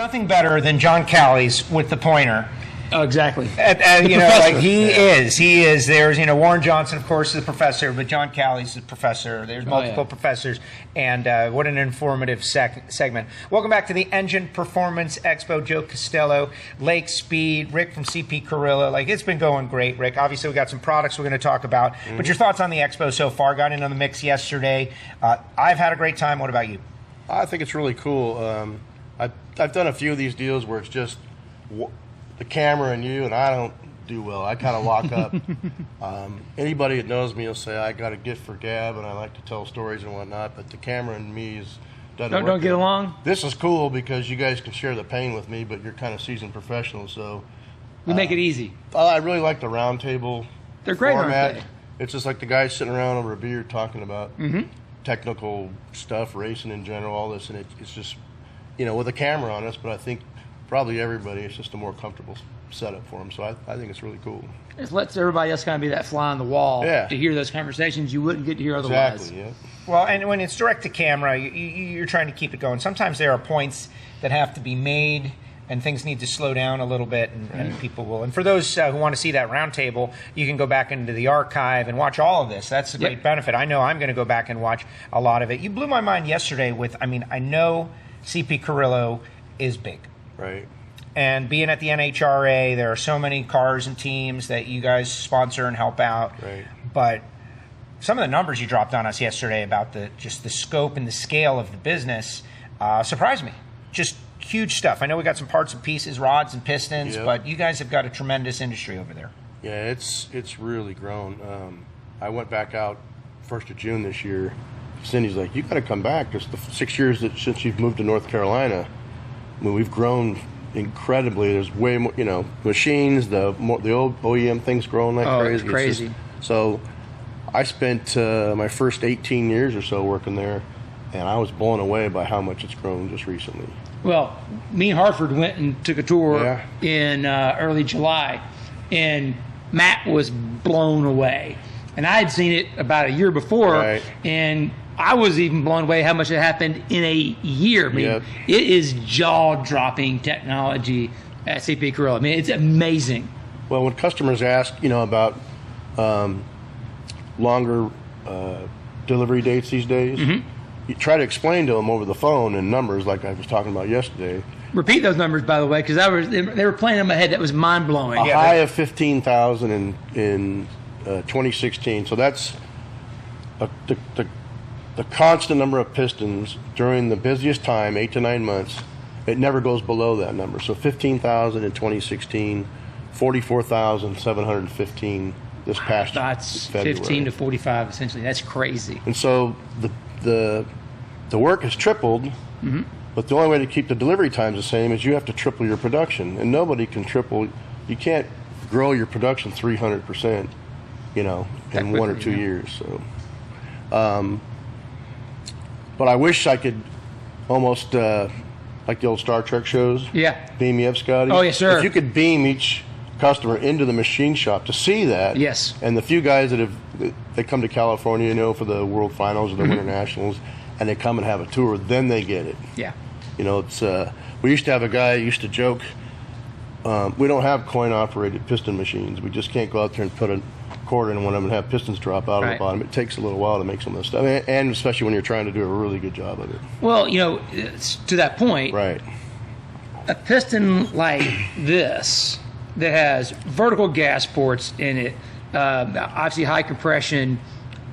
nothing better than John Callie's with the pointer. Oh, exactly. You know, like he is. There's, you know, Warren Johnson, of course, is the professor, but John Callie's the professor. There's multiple professors, and what an informative segment. Welcome back to the Engine Performance Expo. Joe Castello, Lake Speed, Rick from CP-Carrillo. Like, it's been going great, Rick. Obviously, we got some products we're going to talk about, but your thoughts on the expo so far? Got into the mix yesterday. I've had a great time. What about you? I think it's really cool. I've done a few of these deals where it's just the camera and you, and I don't do well. I kind of lock up. Anybody that knows me will say I got a gift for gab and I like to tell stories and whatnot, but the camera and me don't get along. This is cool because you guys can share the pain with me, but you're kind of seasoned professionals, so we make it easy. I really like the round table. They're great, format. aren't they? It's just like the guys sitting around over a beer talking about technical stuff, racing in general, all this, and it's just, you know, with a camera on us, but I think probably everybody, it's just a more comfortable setup for them. So I think it's really cool. It lets everybody else kind of be that fly on the wall to hear those conversations you wouldn't get to hear otherwise. Exactly, yeah. Well, and when it's direct to camera, you're trying to keep it going. Sometimes there are points that have to be made and things need to slow down a little bit, and people will. And for those who want to see that roundtable, you can go back into the archive and watch all of this. That's a great benefit. I know I'm going to go back and watch a lot of it. You blew my mind yesterday with, I mean, I know CP-Carrillo is big. Right. And being at the NHRA, there are so many cars and teams that you guys sponsor and help out. Right. But some of the numbers you dropped on us yesterday about just the scope and the scale of the business surprised me. Just huge stuff. I know we got some parts and pieces, rods and pistons, but you guys have got a tremendous industry over there. Yeah, it's really grown. I went back out 1st of June this year. Cindy's like, you got to come back. Just the 6 years since you've moved to North Carolina, I mean, we've grown incredibly. There's way more, you know, machines, the old OEM things growing like crazy. It's crazy. So I spent my first 18 years or so working there, and I was blown away by how much it's grown just recently. Well, me and Hartford went and took a tour in early July, and Matt was blown away. And I had seen it about a year before, and I was even blown away how much it happened in a year. I mean, it is jaw-dropping technology at CP-Carrillo. I mean, it's amazing. Well, when customers ask, you know, about longer delivery dates these days, you try to explain to them over the phone in numbers like I was talking about yesterday. Repeat those numbers, by the way, because they were playing in my head. That was mind-blowing. A high of 15,000 in 2016. So that's the constant number of pistons during the busiest time, 8 to 9 months. It never goes below that number. So 15,000 in 2016, 44,715 this past That's February. 15 to 45, essentially. That's crazy. And so the work has tripled, but the only way to keep the delivery times the same is you have to triple your production. And nobody can triple. You can't grow your production 300%, you know, in 1 or 2 years. So, but I wish I could almost like the old Star Trek shows. Yeah. Beam me up, Scotty. Oh, yes, sir. If you could beam each customer into the machine shop to see that. Yes. And the few guys they come to California, you know, for the World Finals or the Winter Nationals, and they come and have a tour, then they get it. Yeah. You know, it's we used to have a guy who used to joke, we don't have coin-operated piston machines. We just can't go out there and put a quarter in one of them and have pistons drop out of the bottom. It takes a little while to make some of this stuff, and especially when you're trying to do a really good job of it. Well, you know, to that point, right? A piston like this that has vertical gas ports in it, obviously high compression.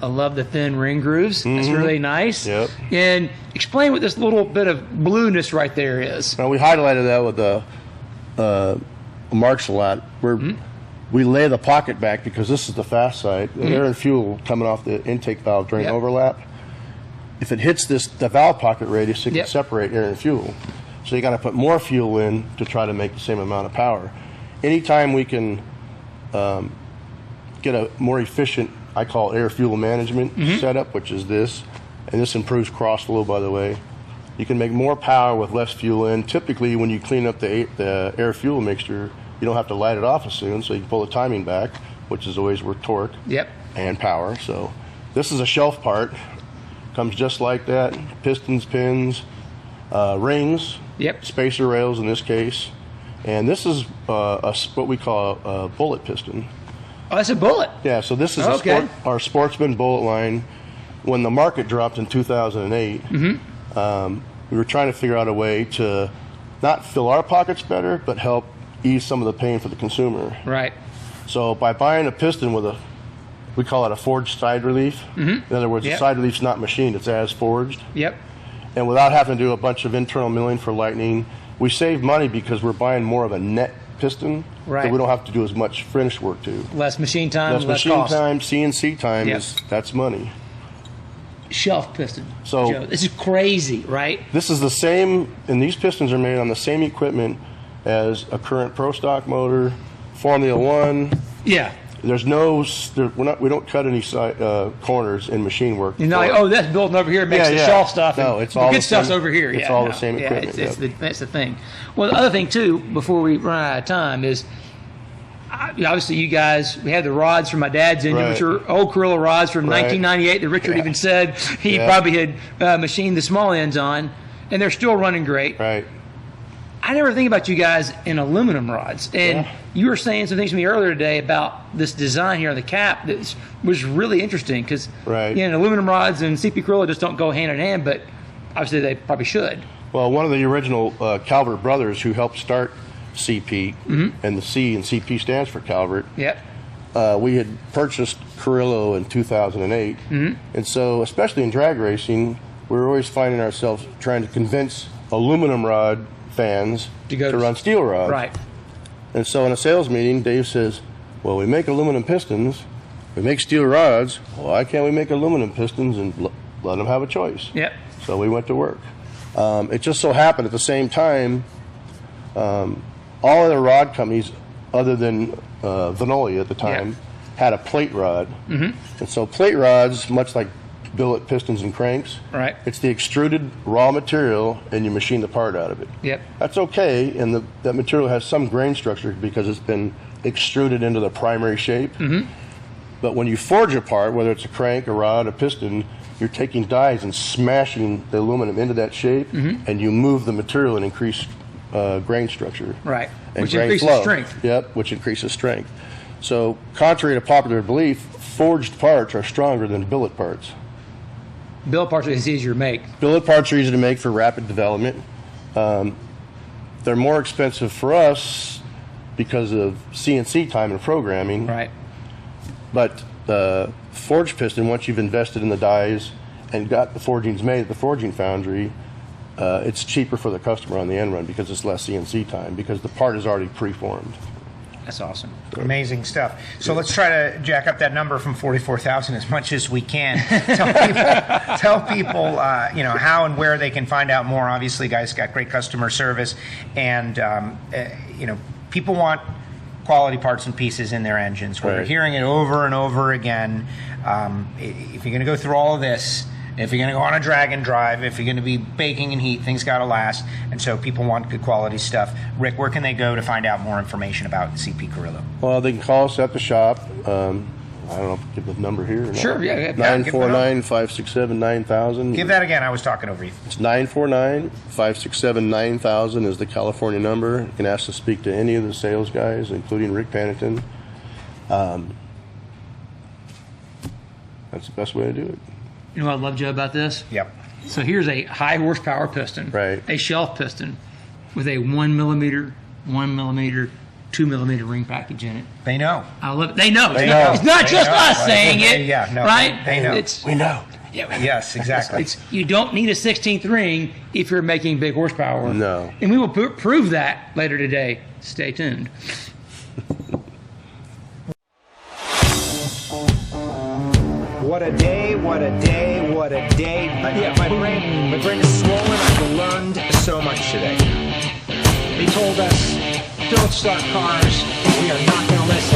I love the thin ring grooves. That's really nice. Yep. And explain what this little bit of blueness right there is. Now, we highlighted that with the marks a lot. We lay the pocket back because this is the fast side. The air and fuel coming off the intake valve during overlap. If it hits the valve pocket radius, it can separate air and fuel. So you got to put more fuel in to try to make the same amount of power. Anytime we can get a more efficient, I call it air fuel management setup, which is this, and this improves cross flow, by the way. You can make more power with less fuel in. Typically, when you clean up the air fuel mixture, you don't have to light it off as soon, so you can pull the timing back, which is always worth torque and power. So this is a shelf part. Comes just like that. Pistons, pins, rings. Yep. Spacer rails in this case. And this is what we call a bullet piston. Oh, that's a bullet. Yeah, so this is our Sportsman bullet line. When the market dropped in 2008, we were trying to figure out a way to not fill our pockets better, but help ease some of the pain for the consumer. Right. So by buying a piston with we call it a forged side relief. In other words, the side relief's not machined, it's as forged. Yep. And without having to do a bunch of internal milling for lightning, we save money because we're buying more of a net piston. Right. So we don't have to do as much finish work to. Less machine time, less machine cost. time, CNC time, that's money. Shelf piston. So Joe, this is crazy, right? This is the same, and these pistons are made on the same equipment as a current Pro Stock motor, Formula One. Yeah. There's no, we don't cut any corners in machine work. You're not like, oh, that's building over here, makes the shelf stuff. No, it's all the good stuff's over here. It's all the same equipment. That's the thing. Well, the other thing too, before we run out of time, is obviously you guys, we had the rods from my dad's engine, which are old Carrillo rods from 1998 that Richard even said he probably had machined the small ends on, and they're still running great. Right. I never think about you guys in aluminum rods. And you were saying some things to me earlier today about this design here on the cap that was really interesting because aluminum rods and CP-Carrillo just don't go hand in hand, but obviously they probably should. Well, one of the original Calvert brothers who helped start CP, and the C in CP stands for Calvert. Yep. We had purchased Carrillo in 2008, and so especially in drag racing, we were always finding ourselves trying to convince aluminum rod fans to run steel rods. Right. And so in a sales meeting, Dave says, well, we make aluminum pistons, we make steel rods, why can't we make aluminum pistons and let them have a choice? Yep. So we went to work. It just so happened at the same time, all other rod companies other than Vinolia at the time had a plate rod. And so plate rods, much like billet pistons and cranks, it's the extruded raw material and you machine the part out of it. Yep. That's okay, and that material has some grain structure because it's been extruded into the primary shape. But when you forge a part, whether it's a crank, a rod, a piston, you're taking dies and smashing the aluminum into that shape, and you move the material and increase grain structure. Right. And which grain increases flow. strength. Yep, which increases strength. So contrary to popular belief, forged parts are stronger than billet parts. Billet parts are easier to make. Billet parts are easy to make for rapid development. They're more expensive for us because of CNC time and programming. Right. But the forged piston, once you've invested in the dies and got the forgings made at the forging foundry, it's cheaper for the customer on the end run because it's less CNC time because the part is already preformed. That's awesome. Amazing stuff. So let's try to jack up that number from 44,000 as much as we can. Tell people, how and where they can find out more. Obviously, guys got great customer service, and people want quality parts and pieces in their engines. We're hearing it over and over again. If you're going to go through all of this, if you're going to go on a drag and drive, if you're going to be baking in heat, things got to last. And so people want good quality stuff. Rick, where can they go to find out more information about CP-Carrillo? Well, they can call us at the shop. I don't know if I give the number here or not. Sure, yeah. 949-567-9000. Give that again. I was talking over you. It's 949-567-9000 is the California number. You can ask to speak to any of the sales guys, including Ric Panneton. That's the best way to do it. You know what I love, Joe, about this? Yep. So here's a high horsepower piston, a shelf piston, with a 1 millimeter, 2 millimeter ring package in it. They know. I love it. They know. It's not just us saying it. Right? They know. We know. Yeah, yes, exactly. You don't need a 16th ring if you're making big horsepower. No. And we will prove that later today. Stay tuned. What a day, what a day, what a day. My brain is swollen. I've learned so much today. They told us, don't start cars. We are not going to listen.